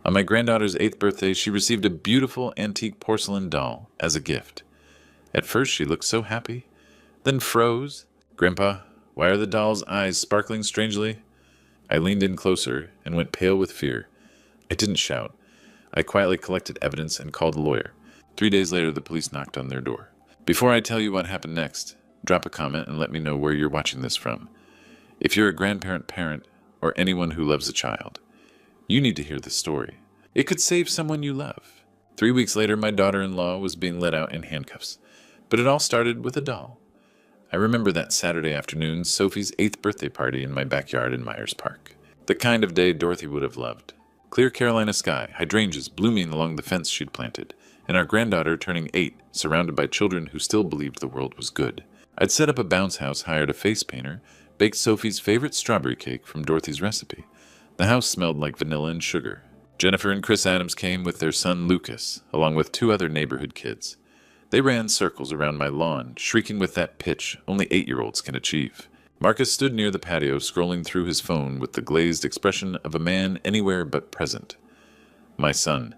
On my granddaughter's 8th birthday, she received a beautiful antique porcelain doll as a gift. At first, she looked so happy, then froze. "Grandpa, why are the doll's eyes sparkling strangely?" I leaned in closer and went pale with fear. I didn't shout. I quietly collected evidence and called a lawyer. 3 days later, the police knocked on their door. Before I tell you what happened next, drop a comment and let me know where you're watching this from. If you're a grandparent, parent, or anyone who loves a child, you need to hear this story. It could save someone you love. 3 weeks later, my daughter-in-law was being let out in handcuffs. But it all started with a doll. I remember that Saturday afternoon, Sophie's 8th birthday party in my backyard in Myers Park. The kind of day Dorothy would have loved. Clear Carolina sky, hydrangeas blooming along the fence she'd planted, and our granddaughter turning 8, surrounded by children who still believed the world was good. I'd set up a bounce house, hired a face painter, baked Sophie's favorite strawberry cake from Dorothy's recipe. The house smelled like vanilla and sugar. Jennifer and Chris Adams came with their son Lucas, along with 2 other neighborhood kids. They ran circles around my lawn, shrieking with that pitch only 8-year-olds can achieve. Marcus stood near the patio, scrolling through his phone with the glazed expression of a man anywhere but present. My son,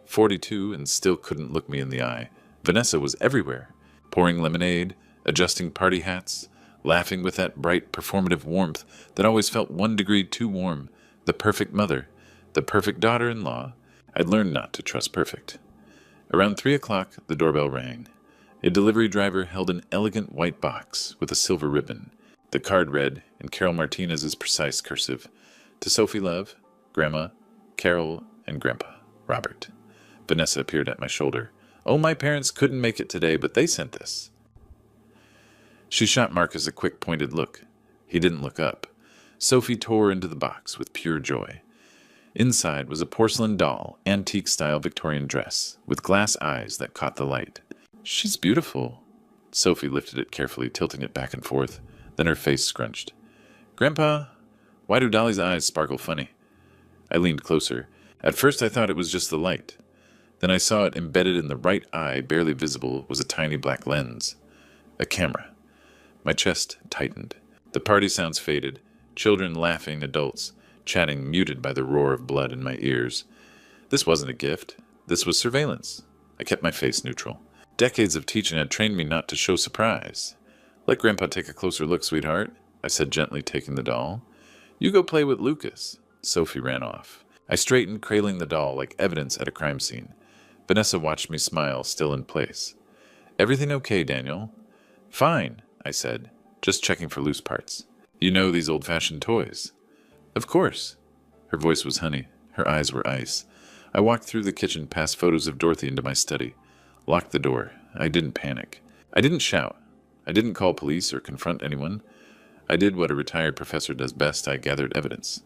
42 and still couldn't look me in the eye. Vanessa was everywhere, pouring lemonade, adjusting party hats, laughing with that bright, performative warmth that always felt 1 degree too warm. The perfect mother, the perfect daughter-in-law. I'd learned not to trust perfect. Around 3 o'clock, the doorbell rang. A delivery driver held an elegant white box with a silver ribbon. The card read, in Carol Martinez's precise cursive, "To Sophie Love, Grandma, Carol, and Grandpa, Robert." Vanessa appeared at my shoulder. "Oh, my parents couldn't make it today, but they sent this." She shot Marcus a quick, pointed look. He didn't look up. Sophie tore into the box with pure joy. Inside was a porcelain doll, antique-style Victorian dress, with glass eyes that caught the light. "She's beautiful." Sophie lifted it carefully, tilting it back and forth. Then her face scrunched. "Grandpa, why do Dolly's eyes sparkle funny?" I leaned closer. At first I thought it was just the light. Then I saw it embedded in the right eye, barely visible, was a tiny black lens. A camera. My chest tightened. The party sounds faded. Children laughing, adults chatting, muted by the roar of blood in my ears. This wasn't a gift. This was surveillance. I kept my face neutral. Decades of teaching had trained me not to show surprise. "Let Grandpa take a closer look, sweetheart," I said, gently taking the doll. "You go play with Lucas." Sophie ran off. I straightened, cradling the doll like evidence at a crime scene. Vanessa watched me smile, still in place. "Everything okay, Daniel?" "Fine," I said, just checking for loose parts. "You know these old-fashioned toys?" "Of course." Her voice was honey. Her eyes were ice. I walked through the kitchen, past photos of Dorothy, into my study. Locked the door. I didn't panic. I didn't shout. I didn't call police or confront anyone. I did what a retired professor does best. I gathered evidence.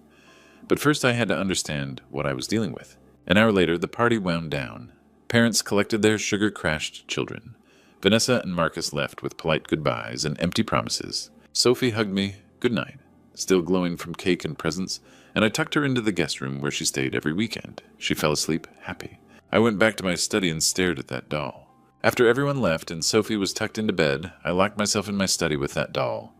But first I had to understand what I was dealing with. An hour later, the party wound down. Parents collected their sugar-crashed children. Vanessa and Marcus left with polite goodbyes and empty promises. Sophie hugged me good night, still glowing from cake and presents, and I tucked her into the guest room where she stayed every weekend. She fell asleep happy. I went back to my study and stared at that doll. After everyone left and Sophie was tucked into bed, I locked myself in my study with that doll.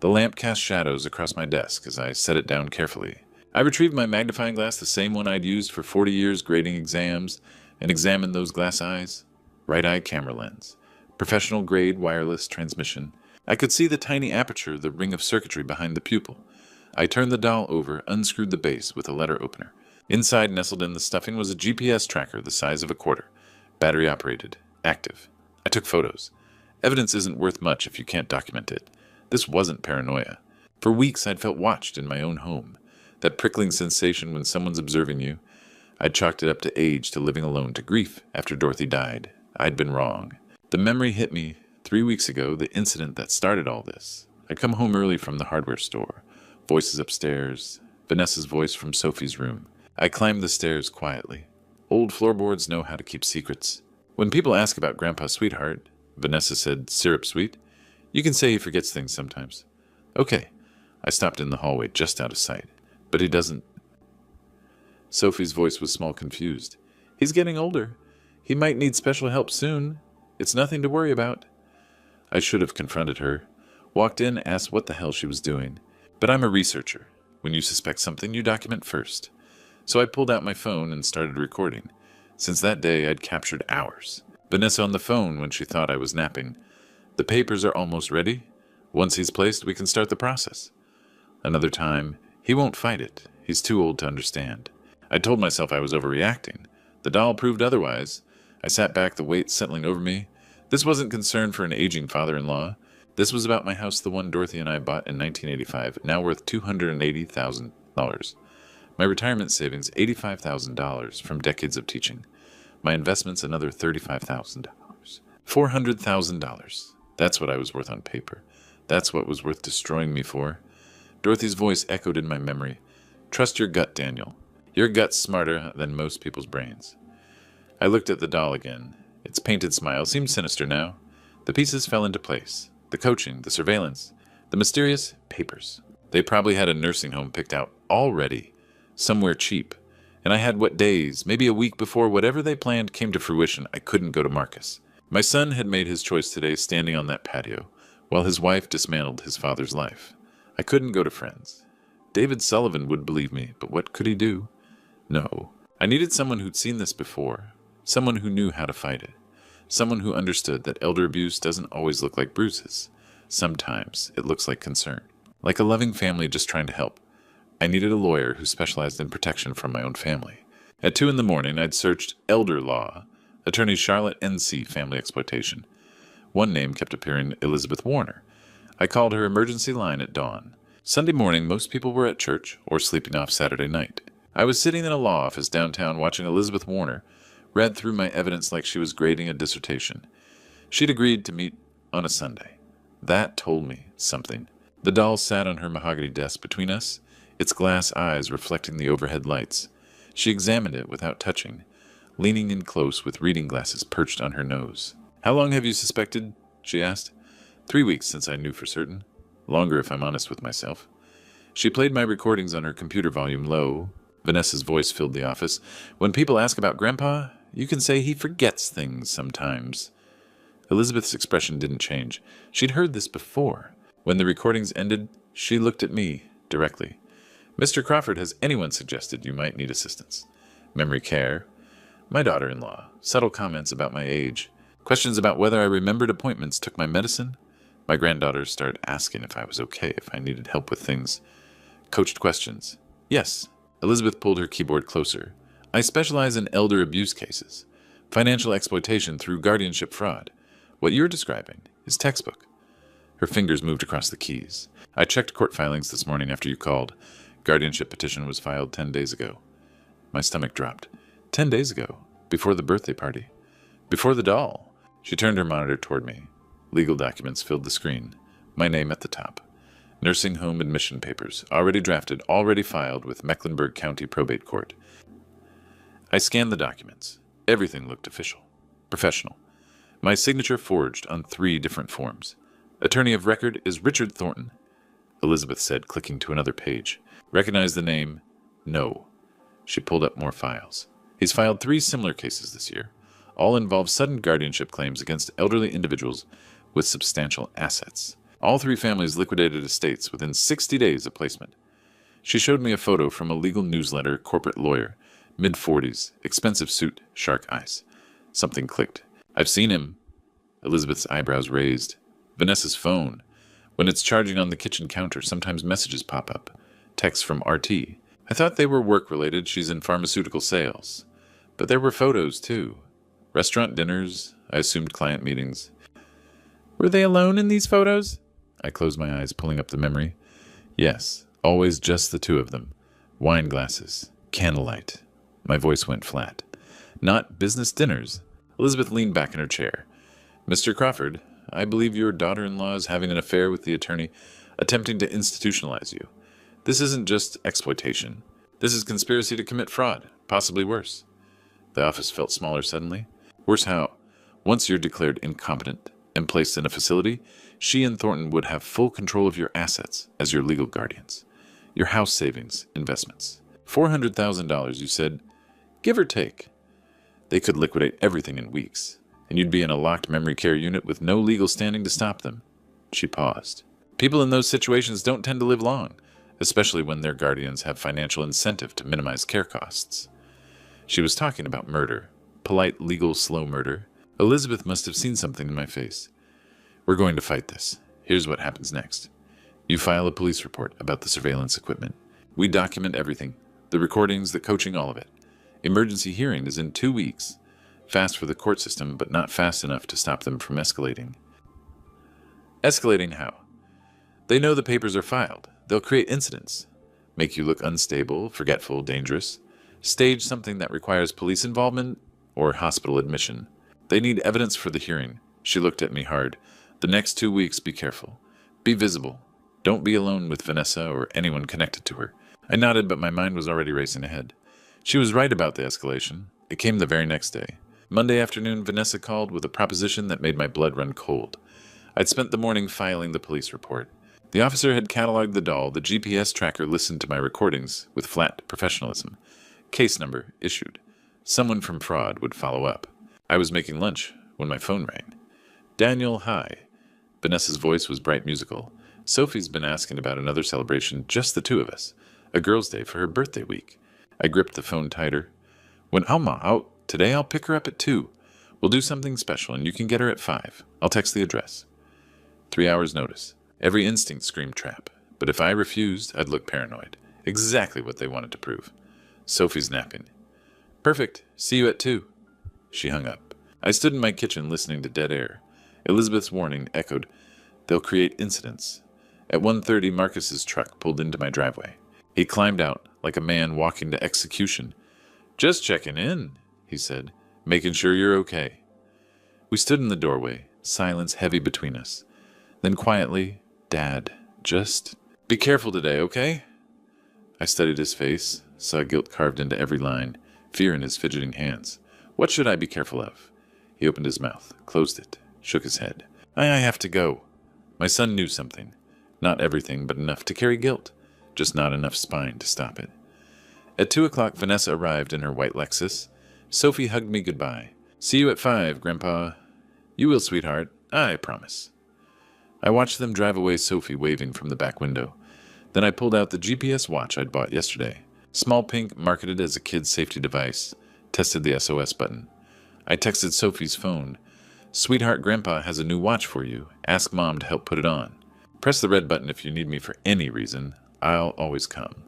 The lamp cast shadows across my desk as I set it down carefully. I retrieved my magnifying glass, the same one I'd used for 40 years grading exams, and examined those glass eyes. Right eye camera lens. Professional grade wireless transmission. I could see the tiny aperture, the ring of circuitry behind the pupil. I turned the doll over, unscrewed the base with a letter opener. Inside, nestled in the stuffing, was a GPS tracker the size of a quarter. Battery operated. Active. I took photos. Evidence isn't worth much if you can't document it. This wasn't paranoia. For weeks I'd felt watched in my own home. That prickling sensation when someone's observing you. I'd chalked it up to age, to living alone, to grief after Dorothy died. I'd been wrong. The memory hit me 3 weeks ago, the incident that started all this. I'd come home early from the hardware store. Voices upstairs. Vanessa's voice from Sophie's room. I climbed the stairs quietly. Old floorboards know how to keep secrets. When people ask about Grandpa's sweetheart, Vanessa said, "Syrup sweet," you can say he forgets things sometimes. Okay. I stopped in the hallway, just out of sight. But he doesn't. Sophie's voice was small, confused. "He's getting older. He might need special help soon. It's nothing to worry about." I should have confronted her. Walked in, asked what the hell she was doing. But I'm a researcher. When you suspect something, you document first. So I pulled out my phone and started recording. Since that day, I'd captured hours. Vanessa on the phone when she thought I was napping. The papers are almost ready. Once he's placed, we can start the process. Another time, he won't fight it. He's too old to understand. I told myself I was overreacting. The doll proved otherwise. I sat back, the weight settling over me. This wasn't concern for an aging father-in-law. This was about my house, the one Dorothy and I bought in 1985, now worth $280,000. My retirement savings, $85,000 from decades of teaching. My investments, another $35,000. $400,000. That's what I was worth on paper. That's what was worth destroying me for. Dorothy's voice echoed in my memory. Trust your gut, Daniel. Your gut's smarter than most people's brains. I looked at the doll again. Its painted smile seemed sinister now. The pieces fell into place. The coaching, the surveillance, the mysterious papers. They probably had a nursing home picked out already, somewhere cheap. And I had what days, maybe a week before whatever they planned came to fruition, I couldn't go to Marcus. My son had made his choice today standing on that patio, while his wife dismantled his father's life. I couldn't go to friends. David Sullivan would believe me, but what could he do? No. I needed someone who'd seen this before. Someone who knew how to fight it. Someone who understood that elder abuse doesn't always look like bruises. Sometimes it looks like concern. Like a loving family just trying to help. I needed a lawyer who specialized in protection from my own family. At 2 a.m, I'd searched elder law, attorney Charlotte N.C. family exploitation. One name kept appearing, Elizabeth Warner. I called her emergency line at dawn. Sunday morning, most people were at church or sleeping off Saturday night. I was sitting in a law office downtown watching Elizabeth Warner read through my evidence like she was grading a dissertation. She'd agreed to meet on a Sunday. That told me something. The doll sat on her mahogany desk between us, its glass eyes reflecting the overhead lights. She examined it without touching, leaning in close with reading glasses perched on her nose. How long have you suspected? She asked. 3 weeks since I knew for certain. Longer if I'm honest with myself. She played my recordings on her computer volume low. Vanessa's voice filled the office. When people ask about Grandpa, you can say he forgets things sometimes. Elizabeth's expression didn't change. She'd heard this before. When the recordings ended, she looked at me directly. Mr. Crawford, has anyone suggested you might need assistance? Memory care. My daughter-in-law. Subtle comments about my age. Questions about whether I remembered appointments, took my medicine. My granddaughter started asking if I was okay, if I needed help with things. Coached questions. Yes. Elizabeth pulled her keyboard closer. I specialize in elder abuse cases. Financial exploitation through guardianship fraud. What you're describing is textbook. Her fingers moved across the keys. I checked court filings this morning after you called. Guardianship petition was filed 10 days ago. My stomach dropped. 10 days ago. Before the birthday party. Before the doll. She turned her monitor toward me. Legal documents filled the screen. My name at the top. Nursing home admission papers. Already drafted, already filed with Mecklenburg County Probate Court. I scanned the documents. Everything looked official. Professional. My signature forged on 3 different forms. Attorney of record is Richard Thornton. Elizabeth said, clicking to another page. Recognize the name? No. She pulled up more files. He's filed 3 similar cases this year. All involve sudden guardianship claims against elderly individuals with substantial assets. All 3 families liquidated estates within 60 days of placement. She showed me a photo from a legal newsletter corporate lawyer, mid-40s, expensive suit, shark eyes. Something clicked. I've seen him. Elizabeth's eyebrows raised. Vanessa's phone. When it's charging on the kitchen counter, sometimes messages pop up. Texts from RT. I thought they were work-related. She's in pharmaceutical sales. But there were photos, too. Restaurant dinners. I assumed client meetings. Were they alone in these photos? I closed my eyes, pulling up the memory. Yes, always just the 2 of them. Wine glasses. Candlelight. My voice went flat. Not business dinners. Elizabeth leaned back in her chair. Mr. Crawford, I believe your daughter-in-law is having an affair with the attorney, attempting to institutionalize you. This isn't just exploitation. This is conspiracy to commit fraud, possibly worse. The office felt smaller suddenly. Worse how? Once you're declared incompetent and placed in a facility, she and Thornton would have full control of your assets as your legal guardians. Your house savings, investments. $400,000, you said. Give or take. They could liquidate everything in weeks, and you'd be in a locked memory care unit with no legal standing to stop them. She paused. People in those situations don't tend to live long. especially when their guardians have financial incentive to minimize care costs. She was talking about murder, polite, legal, slow murder. Elizabeth must have seen something in my face. We're going to fight this. Here's what happens next. You file a police report about the surveillance equipment. We document everything, the recordings, the coaching, all of it. Emergency hearing is in 2 weeks. Fast for the court system, but not fast enough to stop them from escalating. Escalating how? They know the papers are filed. They'll create incidents. Make you look unstable, forgetful, dangerous. Stage something that requires police involvement or hospital admission. They need evidence for the hearing. She looked at me hard. The next 2 weeks, be careful. Be visible. Don't be alone with Vanessa or anyone connected to her. I nodded, but my mind was already racing ahead. She was right about the escalation. It came the very next day. Monday afternoon, Vanessa called with a proposition that made my blood run cold. I'd spent the morning filing the police report. The officer had cataloged the doll. The GPS tracker listened to my recordings with flat professionalism. Case number issued. Someone from fraud would follow up. I was making lunch when my phone rang. Daniel, hi. Vanessa's voice was bright musical. Sophie's been asking about another celebration, just the two of us. A girls' day for her birthday week. I gripped the phone tighter. When Alma out today, I'll pick her up at 2. We'll do something special, and you can get her at 5. I'll text the address. 3 hours notice. Every instinct screamed trap. But if I refused, I'd look paranoid. Exactly what they wanted to prove. Sophie's napping. Perfect. See you at 2. She hung up. I stood in my kitchen listening to dead air. Elizabeth's warning echoed. They'll create incidents. At 1:30, Marcus's truck pulled into my driveway. He climbed out like a man walking to execution. Just checking in, he said, making sure you're okay. We stood in the doorway, silence heavy between us. Then quietly, Dad, just be careful today, okay? I studied his face, saw guilt carved into every line, fear in his fidgeting hands. What should I be careful of? He opened his mouth, closed it, shook his head. I have to go. My son knew something. Not everything, but enough to carry guilt. Just not enough spine to stop it. At 2 o'clock, Vanessa arrived in her white Lexus. Sophie hugged me goodbye. See you at 5, Grandpa. You will, sweetheart. I promise. I watched them drive away, Sophie waving from the back window. Then I pulled out the GPS watch I'd bought yesterday. Small pink, marketed as a kid's safety device. Tested the SOS button. I texted Sophie's phone. Sweetheart, Grandpa has a new watch for you. Ask Mom to help put it on. Press the red button if you need me for any reason. I'll always come.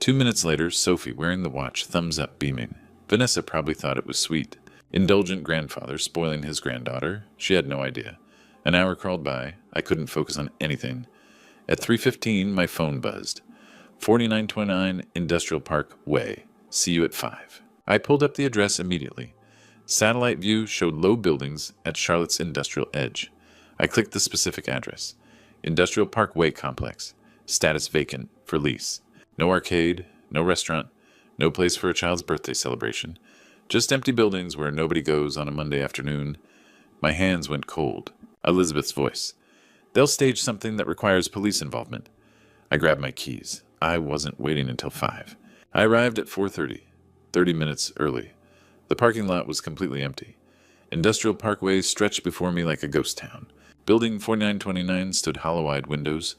2 minutes later, Sophie, wearing the watch, thumbs up, beaming. Vanessa probably thought it was sweet. Indulgent grandfather spoiling his granddaughter. She had no idea. An hour crawled by. I couldn't focus on anything. At 3:15, my phone buzzed. 4929 Industrial Park Way. See you at 5. I pulled up the address immediately. Satellite view showed low buildings at Charlotte's industrial edge. I clicked the specific address. Industrial Park Way Complex. Status vacant. For lease. No arcade. No restaurant. No place for a child's birthday celebration. Just empty buildings where nobody goes on a Monday afternoon. My hands went cold. Elizabeth's voice. They'll stage something that requires police involvement. I grabbed my keys. I wasn't waiting until 5. I arrived at 4:30. 30 minutes early. The parking lot was completely empty. Industrial Parkway stretched before me like a ghost town. Building 4929 stood hollow-eyed windows,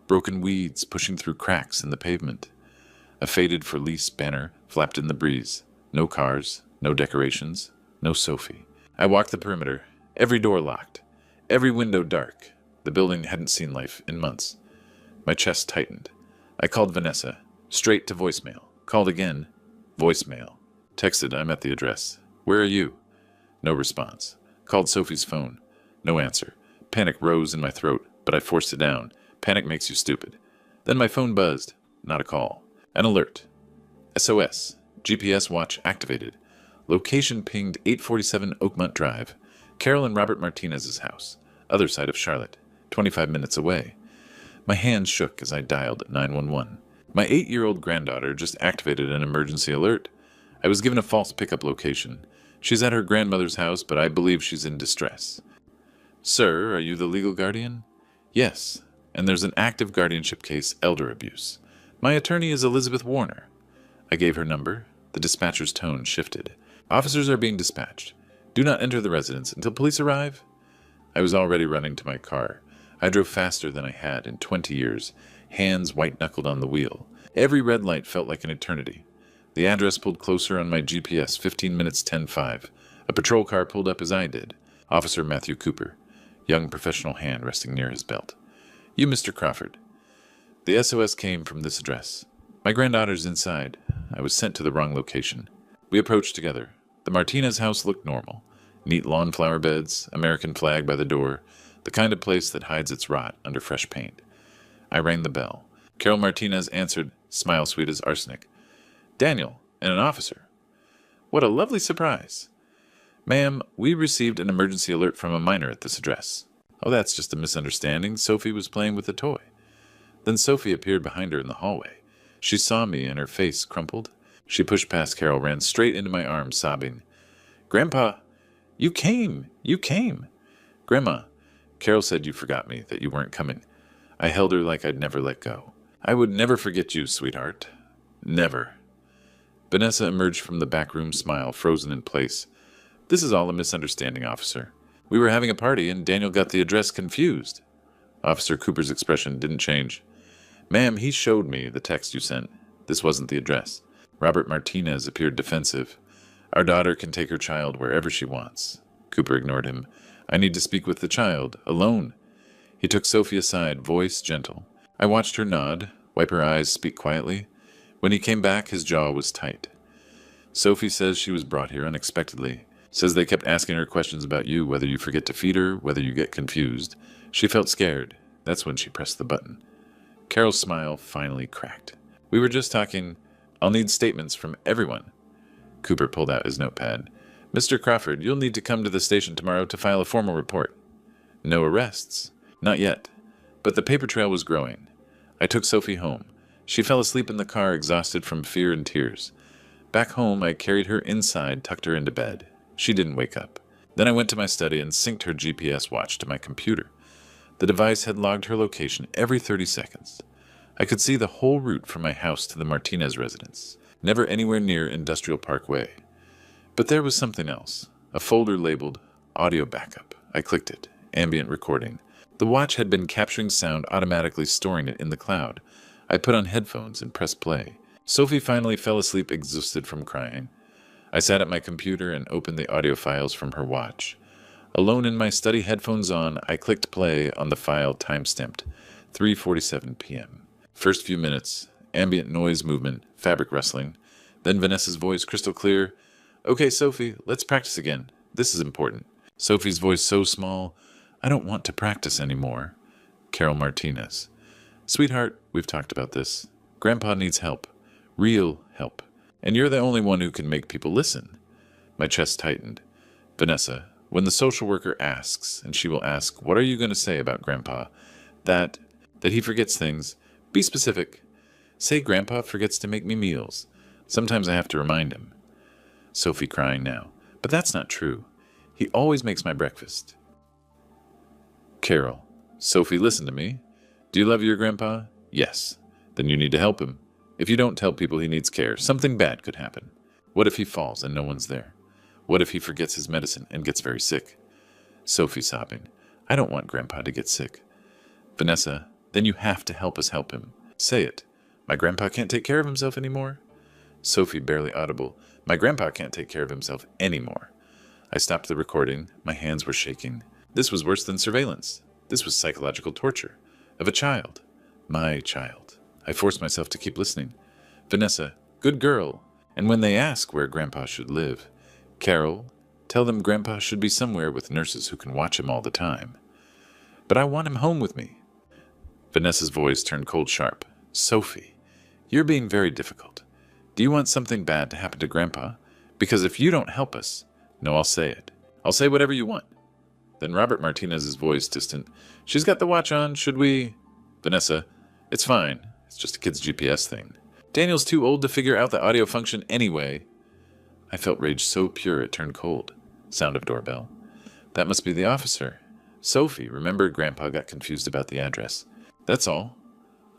broken weeds pushing through cracks in the pavement. A faded for lease banner flapped in the breeze. No cars, no decorations, no Sophie. I walked the perimeter, every door locked, every window dark. The building hadn't seen life in months. My chest tightened. I called Vanessa, straight to voicemail. Called again, voicemail. Texted, I'm at the address. Where are you? No response. Called Sophie's phone. No answer. Panic rose in my throat, but I forced it down. Panic makes you stupid. Then my phone buzzed. Not a call. An alert. SOS. GPS watch activated. Location pinged 847 Oakmont Drive. Carol and Robert Martinez's house. Other side of Charlotte. 25 minutes away. My hands shook as I dialed 911. My 8-year-old granddaughter just activated an emergency alert. I was given a false pickup location. She's at her grandmother's house, but I believe she's in distress. Sir, are you the legal guardian? Yes, and there's an active guardianship case, elder abuse. My attorney is Elizabeth Warner. I gave her number. The dispatcher's tone shifted. Officers are being dispatched. Do not enter the residence until police arrive. I was already running to my car. I drove faster than I had in 20 years. hands white-knuckled on the wheel. Every red light felt like an eternity. The address pulled closer on my GPS, 15 minutes 10:05. A patrol car pulled up as I did. Officer Matthew Cooper, young professional hand resting near his belt. You, Mr. Crawford. The SOS came from this address. My granddaughter's inside. I was sent to the wrong location. We approached together. The Martinez house looked normal. Neat lawn flower beds, American flag by the door, the kind of place that hides its rot under fresh paint. I rang the bell. Carol Martinez answered, smile sweet as arsenic. Daniel, and an officer. What a lovely surprise. Ma'am, we received an emergency alert from a minor at this address. Oh, that's just a misunderstanding. Sophie was playing with a toy. Then Sophie appeared behind her in the hallway. She saw me and her face crumpled. She pushed past Carol, ran straight into my arms, sobbing. Grandpa, you came. Grandma, Carol said you forgot me, that you weren't coming. I held her like I'd never let go. I would never forget you, sweetheart. Never. Vanessa emerged from the back room, smile frozen in place. This is all a misunderstanding, officer. We were having a party and Daniel got the address confused. Officer Cooper's expression didn't change. Ma'am, he showed me the text you sent. This wasn't the address. Robert Martinez appeared defensive. Our daughter can take her child wherever she wants. Cooper ignored him. I need to speak with the child, alone. He took Sophie aside, voice gentle. I watched her nod, wipe her eyes, speak quietly. When he came back, his jaw was tight. Sophie says she was brought here unexpectedly. Says they kept asking her questions about you, whether you forget to feed her, whether you get confused. She felt scared. That's when she pressed the button. Carol's smile finally cracked. We were just talking. I'll need statements from everyone. Cooper pulled out his notepad. Mr. Crawford, you'll need to come to the station tomorrow to file a formal report. No arrests. Not yet. But the paper trail was growing. I took Sophie home. She fell asleep in the car, exhausted from fear and tears. Back home, I carried her inside, tucked her into bed. She didn't wake up. Then I went to my study and synced her GPS watch to my computer. The device had logged her location every 30 seconds. I could see the whole route from my house to the Martinez residence, never anywhere near Industrial Parkway. But there was something else, a folder labeled Audio Backup. I clicked it, ambient recording. The watch had been capturing sound, automatically storing it in the cloud. I put on headphones and pressed play. Sophie finally fell asleep, exhausted from crying. I sat at my computer and opened the audio files from her watch. Alone in my study, headphones on, I clicked play on the file time-stamped 3:47 p.m. First few minutes, ambient noise movement, fabric rustling. Then Vanessa's voice, crystal clear. Okay, Sophie, let's practice again. This is important. Sophie's voice so small, I don't want to practice anymore. Carol Martinez. Sweetheart, we've talked about this. Grandpa needs help. Real help. And you're the only one who can make people listen. My chest tightened. Vanessa, when the social worker asks, and she will ask, what are you going to say about Grandpa? That he forgets things. Be specific. Say Grandpa forgets to make me meals. Sometimes I have to remind him. Sophie crying now. But that's not true. He always makes my breakfast. Carol. Sophie, listen to me. Do you love your grandpa? Yes. Then you need to help him. If you don't tell people he needs care, something bad could happen. What if he falls and no one's there? What if he forgets his medicine and gets very sick? Sophie sobbing. I don't want Grandpa to get sick. Vanessa, then you have to help us help him. Say it. My grandpa can't take care of himself anymore? Sophie, barely audible. My grandpa can't take care of himself anymore. I stopped the recording. My hands were shaking. This was worse than surveillance. This was psychological torture. Of a child. My child. I forced myself to keep listening. Vanessa, good girl. And when they ask where Grandpa should live, Carol, tell them Grandpa should be somewhere with nurses who can watch him all the time. But I want him home with me. Vanessa's voice turned cold sharp. Sophie, you're being very difficult. Do you want something bad to happen to Grandpa? Because if you don't help us... No, I'll say it. I'll say whatever you want. Then Robert Martinez's voice, distant. She's got the watch on. Should we... Vanessa, it's fine. It's just a kid's GPS thing. Daniel's too old to figure out the audio function anyway. I felt rage so pure it turned cold. Sound of doorbell. That must be the officer. Sophie, remember Grandpa got confused about the address. That's all.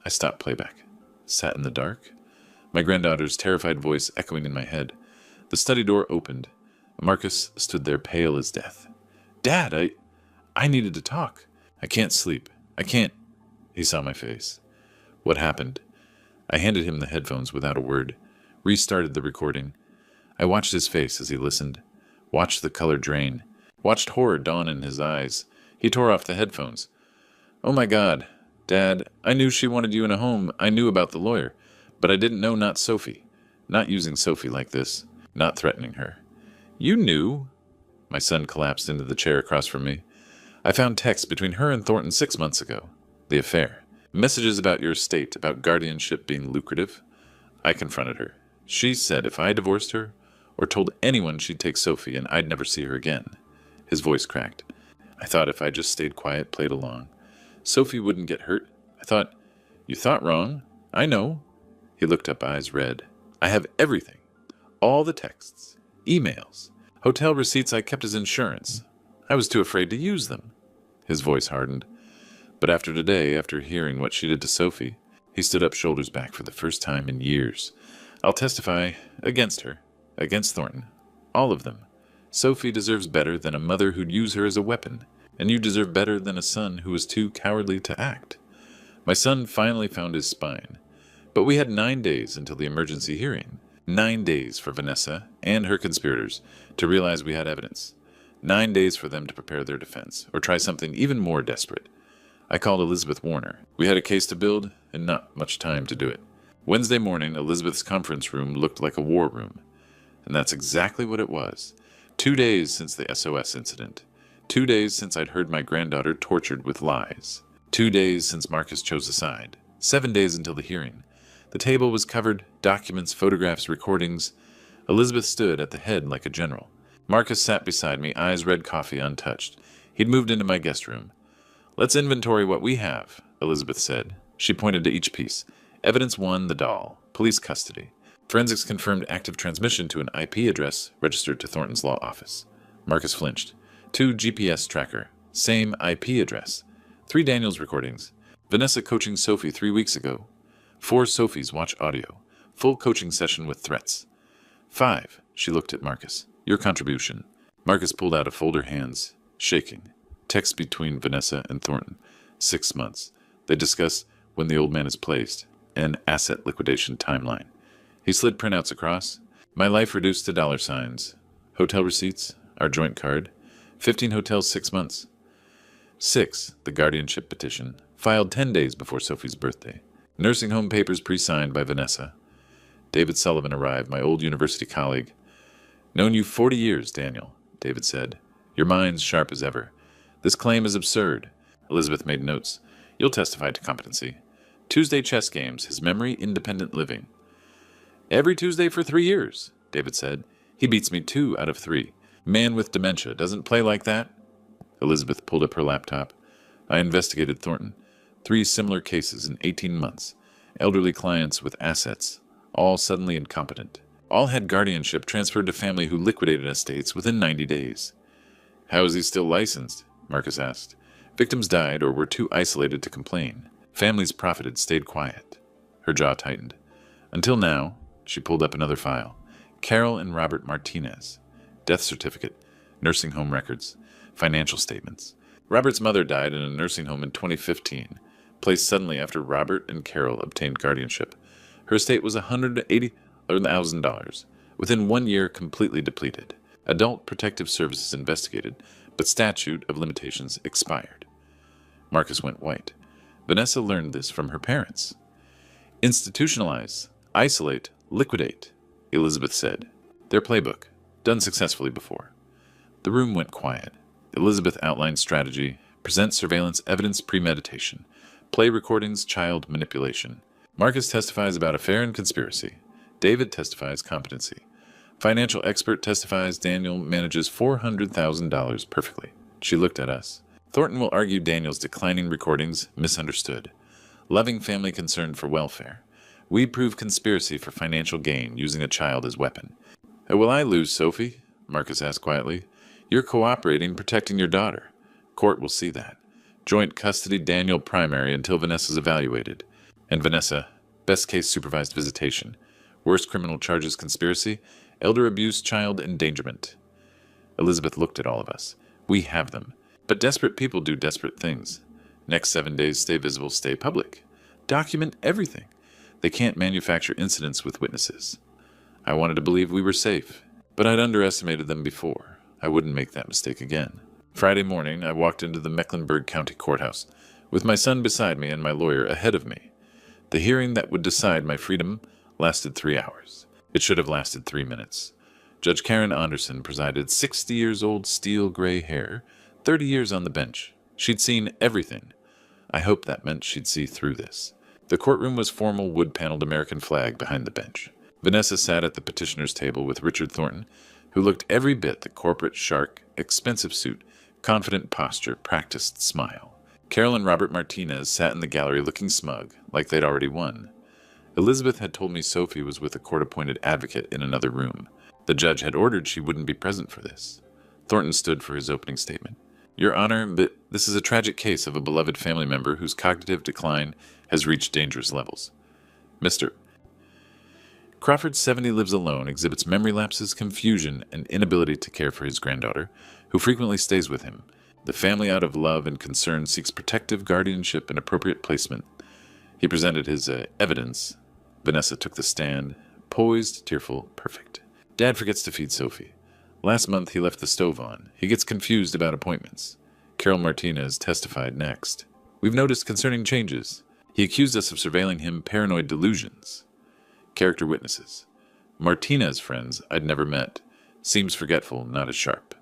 I stopped playback. Sat in the dark. My granddaughter's terrified voice echoing in my head. The study door opened. Marcus stood there pale as death. Dad, I needed to talk. I can't sleep. I can't... He saw my face. What happened? I handed him the headphones without a word, restarted the recording. I watched his face as he listened, watched the color drain, watched horror dawn in his eyes. He tore off the headphones. Oh my God, Dad, I knew she wanted you in a home. I knew about the lawyer, but I didn't know not Sophie. Not using Sophie like this, not threatening her. You knew? My son collapsed into the chair across from me. I found texts between her and Thornton 6 months ago. The affair. Messages about your estate, about guardianship being lucrative. I confronted her. She said if I divorced her, or told anyone she'd take Sophie and I'd never see her again. His voice cracked. I thought if I just stayed quiet, played along, Sophie wouldn't get hurt. I thought, you thought wrong. I know. He looked up, eyes red. I have everything. All the texts, emails, hotel receipts I kept as insurance. I was too afraid to use them. His voice hardened. But after today, after hearing what she did to Sophie, he stood up, shoulders back for the first time in years. I'll testify against her, against Thornton. All of them. Sophie deserves better than a mother who'd use her as a weapon, and you deserve better than a son who was too cowardly to act. My son finally found his spine. But we had 9 days until the emergency hearing. 9 days for Vanessa and her conspirators to realize we had evidence. 9 days for them to prepare their defense, or try something even more desperate. I called Elizabeth Warner. We had a case to build, and not much time to do it. Wednesday morning, Elizabeth's conference room looked like a war room. And that's exactly what it was. 2 days since the SOS incident. 2 days since I'd heard my granddaughter tortured with lies. 2 days since Marcus chose a side. 7 days until the hearing. The table was covered, documents, photographs, recordings. Elizabeth stood at the head like a general. Marcus sat beside me, eyes red coffee untouched. He'd moved into my guest room. Let's inventory what we have, Elizabeth said. She pointed to each piece. Evidence 1, the doll. Police custody. Forensics confirmed active transmission to an IP address registered to Thornton's law office. Marcus flinched. 2, GPS tracker. Same IP address. 3 Daniels recordings. Vanessa coaching Sophie 3 weeks ago. 4 Sophies watch audio. Full coaching session with threats. 5. She looked at Marcus. Your contribution. Marcus pulled out a folder, hands shaking. Text between Vanessa and Thornton. 6 months. They discuss when the old man is placed. An asset liquidation timeline. He slid printouts across. My life reduced to dollar signs. Hotel receipts. Our joint card. 15 hotels, 6 months. 6. The guardianship petition. Filed 10 days before Sophie's birthday. Nursing home papers pre-signed by Vanessa. David Sullivan arrived, my old university colleague. Known you 40 years, Daniel, David said. Your mind's sharp as ever. This claim is absurd. Elizabeth made notes. You'll testify to competency. Tuesday chess games, his memory, independent living. Every Tuesday for 3 years, David said. He beats me 2 out of 3. Man with dementia doesn't play like that. Elizabeth pulled up her laptop. I investigated Thornton. 3 similar cases in 18 months. Elderly clients with assets, all suddenly incompetent. All had guardianship transferred to family who liquidated estates within 90 days. How is he still licensed? Marcus asked. Victims died or were too isolated to complain. Families profited, stayed quiet. Her jaw tightened. Until now, she pulled up another file. Carol and Robert Martinez. Death certificate. Nursing home records. Financial statements. Robert's mother died in a nursing home in 2015, placed suddenly after Robert and Carol obtained guardianship. Her estate was $180,000. Within 1 year, completely depleted. Adult Protective Services investigated, but statute of limitations expired. Marcus went white. Vanessa learned this from her parents. Institutionalize, isolate, liquidate, Elizabeth said. Their playbook, done successfully before. The room went quiet. Elizabeth outlined strategy, present surveillance evidence premeditation, play recordings, child manipulation. Marcus testifies about affair and conspiracy. David testifies competency. Financial expert testifies Daniel manages $400,000 perfectly. She looked at us. Thornton will argue Daniel's declining recordings misunderstood. Loving family concern for welfare. We prove conspiracy for financial gain using a child as weapon. Will I lose, Sophie? Marcus asked quietly. You're cooperating, protecting your daughter. Court will see that. Joint custody Daniel primary until Vanessa's evaluated. And Vanessa, best case supervised visitation. Worst criminal charges conspiracy, elder abuse, child endangerment. Elizabeth looked at all of us. We have them. But desperate people do desperate things. Next 7 days, stay visible, stay public. document everything. They can't manufacture incidents with witnesses. I wanted to believe we were safe, but I'd underestimated them before. I wouldn't make that mistake again. Friday morning, I walked into the Mecklenburg County Courthouse, with my son beside me and my lawyer ahead of me. The hearing that would decide my freedom lasted 3 hours. It should have lasted 3 minutes. Judge Karen Anderson presided, 60 years old, steel gray hair, 30 years on the bench. She'd seen everything. I hoped that meant she'd see through this. The courtroom was formal wood-paneled American flag behind the bench. Vanessa sat at the petitioner's table with Richard Thornton, who looked every bit the corporate shark, expensive suit, confident posture, practiced smile. Carol and Robert Martinez sat in the gallery looking smug, like they'd already won. Elizabeth had told me Sophie was with a court-appointed advocate in another room. The judge had ordered she wouldn't be present for this. Thornton stood for his opening statement. Your Honor, but this is a tragic case of a beloved family member whose cognitive decline has reached dangerous levels. Mr. Crawford, 70, lives alone, exhibits memory lapses, confusion, and inability to care for his granddaughter, who frequently stays with him. The family, out of love and concern, seeks protective guardianship and appropriate placement. He presented his evidence. Vanessa took the stand, poised, tearful, perfect. Dad forgets to feed Sophie. Last month he left the stove on. He gets confused about appointments. Carol Martinez testified next. We've noticed concerning changes. He accused us of surveilling him, paranoid delusions. Character witnesses. Martinez friends I'd never met. Seems forgetful, not as sharp.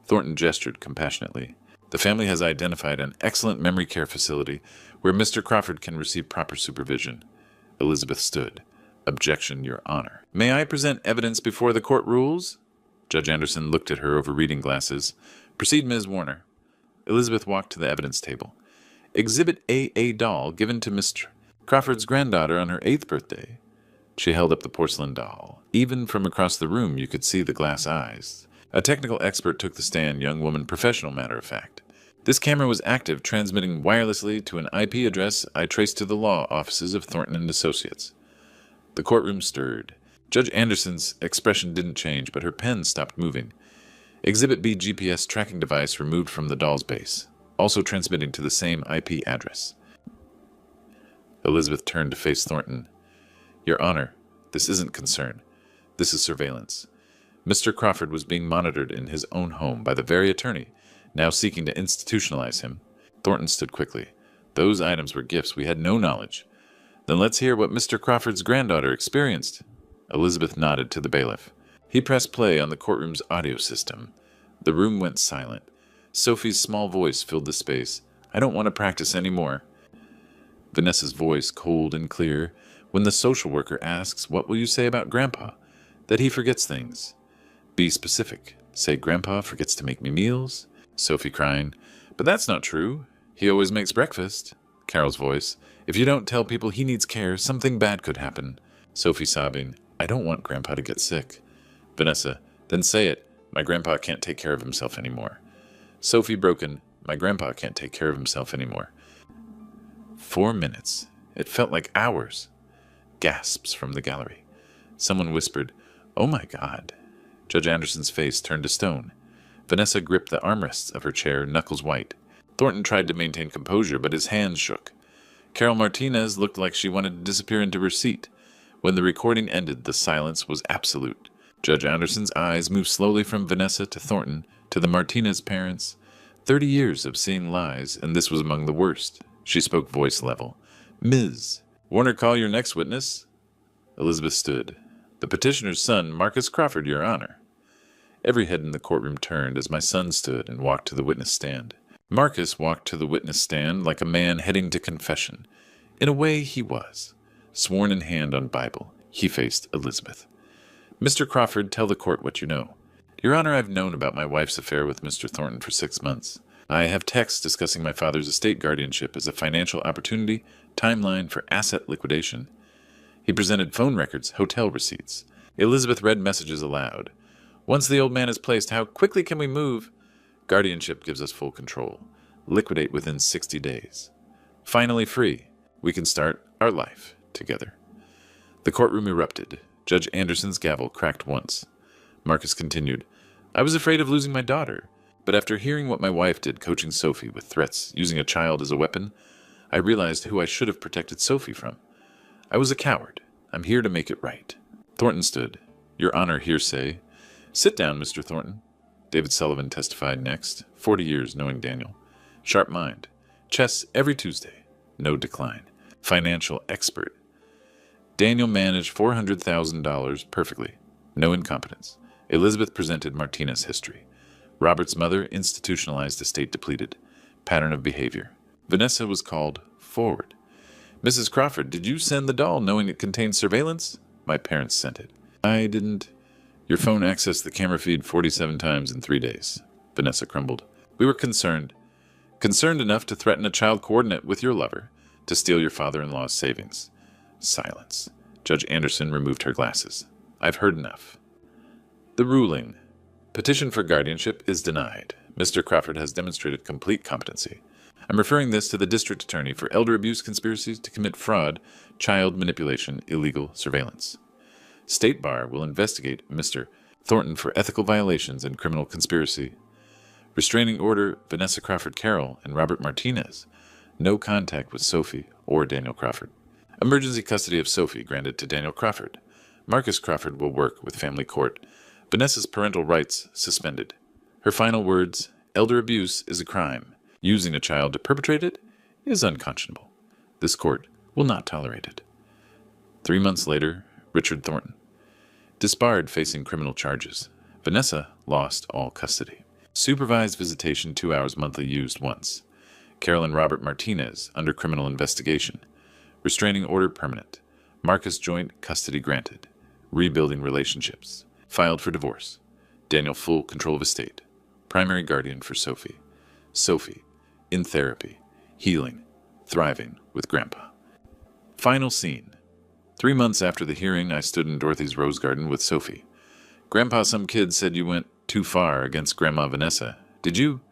Thornton gestured compassionately. The family has identified an excellent memory care facility where Mr. Crawford can receive proper supervision. Elizabeth stood. Objection, Your Honor. May I present evidence before the court rules? Judge Anderson looked at her over reading glasses. Proceed, Ms. Warner. Elizabeth walked to the evidence table. Exhibit A doll given to Mr. Crawford's granddaughter on her 8th birthday. She held up the porcelain doll. Even from across the room you could see the glass eyes. A technical expert took the stand, young woman, professional matter of fact. This camera was active, transmitting wirelessly to an IP address I traced to the law offices of Thornton and Associates. The courtroom stirred. Judge Anderson's expression didn't change, but her pen stopped moving. Exhibit B GPS tracking device removed from the doll's base, also transmitting to the same IP address. Elizabeth turned to face Thornton. Your Honor, this isn't concern. This is surveillance. Mr. Crawford was being monitored in his own home by the very attorney, now seeking to institutionalize him. Thornton stood quickly. Those items were gifts. We had no knowledge. Then let's hear what Mr. Crawford's granddaughter experienced. Elizabeth nodded to the bailiff. He pressed play on the courtroom's audio system. The room went silent. Sophie's small voice filled the space. I don't want to practice any more. Vanessa's voice, cold and clear. When the social worker asks, what will you say about Grandpa? That he forgets things. Be specific. Say, Grandpa forgets to make me meals. Sophie crying, but that's not true. He always makes breakfast. Carol's voice, if you don't tell people he needs care, something bad could happen. Sophie sobbing, I don't want Grandpa to get sick. Vanessa, then say it. My grandpa can't take care of himself anymore. Sophie broken, my grandpa can't take care of himself anymore. 4 minutes. It felt like hours. Gasps from the gallery. Someone whispered, oh my God. Judge Anderson's face turned to stone. Vanessa gripped the armrests of her chair, knuckles white. Thornton tried to maintain composure, but his hands shook. Carol Martinez looked like she wanted to disappear into her seat. When the recording ended, the silence was absolute. Judge Anderson's eyes moved slowly from Vanessa to Thornton, to the Martinez parents. 30 years of seeing lies, and this was among the worst. She spoke voice level. Ms. Warner, call your next witness. Elizabeth stood. The petitioner's son, Marcus Crawford, Your Honor. Every head in the courtroom turned as my son stood and walked to the witness stand. Marcus walked to the witness stand like a man heading to confession. In a way, he was. Sworn in hand on Bible, he faced Elizabeth. Mr. Crawford, tell the court what you know. Your Honor, I've known about my wife's affair with Mr. Thornton for 6 months. I have texts discussing my father's estate guardianship as a financial opportunity, timeline for asset liquidation. He presented phone records, hotel receipts. Elizabeth read messages aloud. Once the old man is placed, how quickly can we move? Guardianship gives us full control. Liquidate within 60 days. Finally free. We can start our life together. The courtroom erupted. Judge Anderson's gavel cracked once. Marcus continued, I was afraid of losing my daughter, but after hearing what my wife did coaching Sophie with threats, using a child as a weapon, I realized who I should have protected Sophie from. I was a coward. I'm here to make it right. Thornton stood. Your Honor, hearsay. Sit down, Mr. Thornton. David Sullivan testified next. 40 years knowing Daniel. Sharp mind. Chess every Tuesday. No decline. Financial expert. Daniel managed $400,000 perfectly. No incompetence. Elizabeth presented Martinez history. Robert's mother institutionalized estate depleted. Pattern of behavior. Vanessa was called forward. Mrs. Crawford, did you send the doll knowing it contained surveillance? My parents sent it. I didn't. Your phone accessed the camera feed 47 times in 3 days. Vanessa crumbled. We were concerned. Concerned enough to threaten a child coordinate with your lover to steal your father-in-law's savings. Silence. Judge Anderson removed her glasses. I've heard enough. The ruling. Petition for guardianship is denied. Mr. Crawford has demonstrated complete competency. I'm referring this to the district attorney for elder abuse conspiracies to commit fraud, child manipulation, illegal surveillance. State Bar will investigate Mr. Thornton for ethical violations and criminal conspiracy. Restraining order Vanessa Crawford Carroll and Robert Martinez. No contact with Sophie or Daniel Crawford. Emergency custody of Sophie granted to Daniel Crawford. Marcus Crawford will work with family court. Vanessa's parental rights suspended. Her final words, elder abuse is a crime. Using a child to perpetrate it is unconscionable. This court will not tolerate it. 3 months later, Richard Thornton. Disbarred facing criminal charges. Vanessa lost all custody. Supervised visitation 2 hours monthly used once. Carol and Robert Martinez under criminal investigation. Restraining order permanent. Marcus joint custody granted. Rebuilding relationships. Filed for divorce. Daniel full control of estate. Primary guardian for Sophie. Sophie, in therapy, healing, thriving with Grandpa. Final scene. 3 months after the hearing, I stood in Dorothy's rose garden with Sophie. Grandpa, some kid said you went too far against Grandma Vanessa. Did you?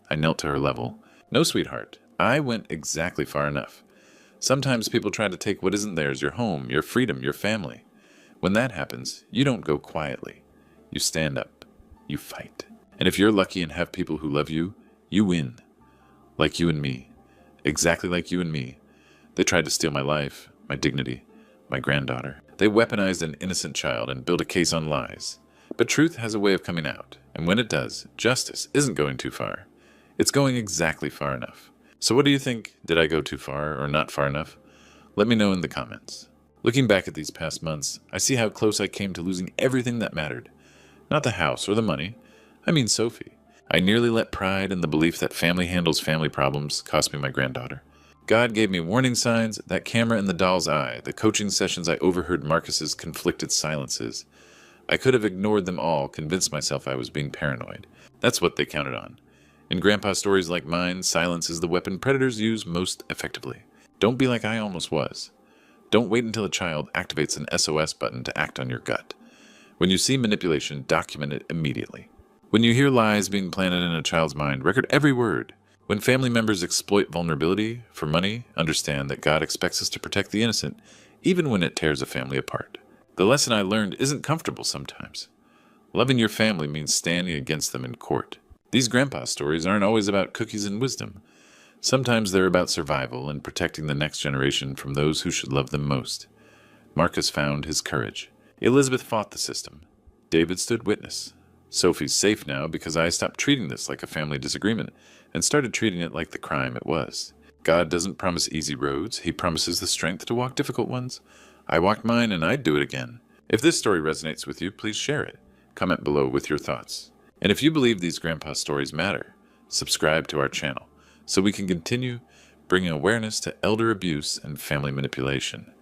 I knelt to her level. No, sweetheart. I went exactly far enough. Sometimes people try to take what isn't theirs, your home, your freedom, your family. When that happens, you don't go quietly. You stand up. You fight. And if you're lucky and have people who love you, you win. Like you and me. Exactly like you and me. They tried to steal my life, my dignity, my granddaughter. They weaponized an innocent child and built a case on lies. But truth has a way of coming out. And when it does, justice isn't going too far. It's going exactly far enough. So what do you think? Did I go too far or not far enough? Let me know in the comments. Looking back at these past months, I see how close I came to losing everything that mattered. Not the house or the money. I mean Sophie. I nearly let pride and the belief that family handles family problems cost me my granddaughter. God gave me warning signs, that camera in the doll's eye, the coaching sessions I overheard Marcus's conflicted silences. I could have ignored them all, convinced myself I was being paranoid. That's what they counted on. In Grandpa stories like mine, silence is the weapon predators use most effectively. Don't be like I almost was. Don't wait until a child activates an SOS button to act on your gut. When you see manipulation, document it immediately. When you hear lies being planted in a child's mind, record every word. When family members exploit vulnerability for money, understand that God expects us to protect the innocent, even when it tears a family apart. The lesson I learned isn't comfortable sometimes. Loving your family means standing against them in court. These grandpa stories aren't always about cookies and wisdom. Sometimes they're about survival and protecting the next generation from those who should love them most. Marcus found his courage. Elizabeth fought the system. David stood witness. Sophie's safe now because I stopped treating this like a family disagreement and started treating it like the crime it was. God doesn't promise easy roads. He promises the strength to walk difficult ones. I walked mine and I'd do it again. If this story resonates with you, please share it. Comment below with your thoughts. And if you believe these grandpa stories matter, subscribe to our channel so we can continue bringing awareness to elder abuse and family manipulation.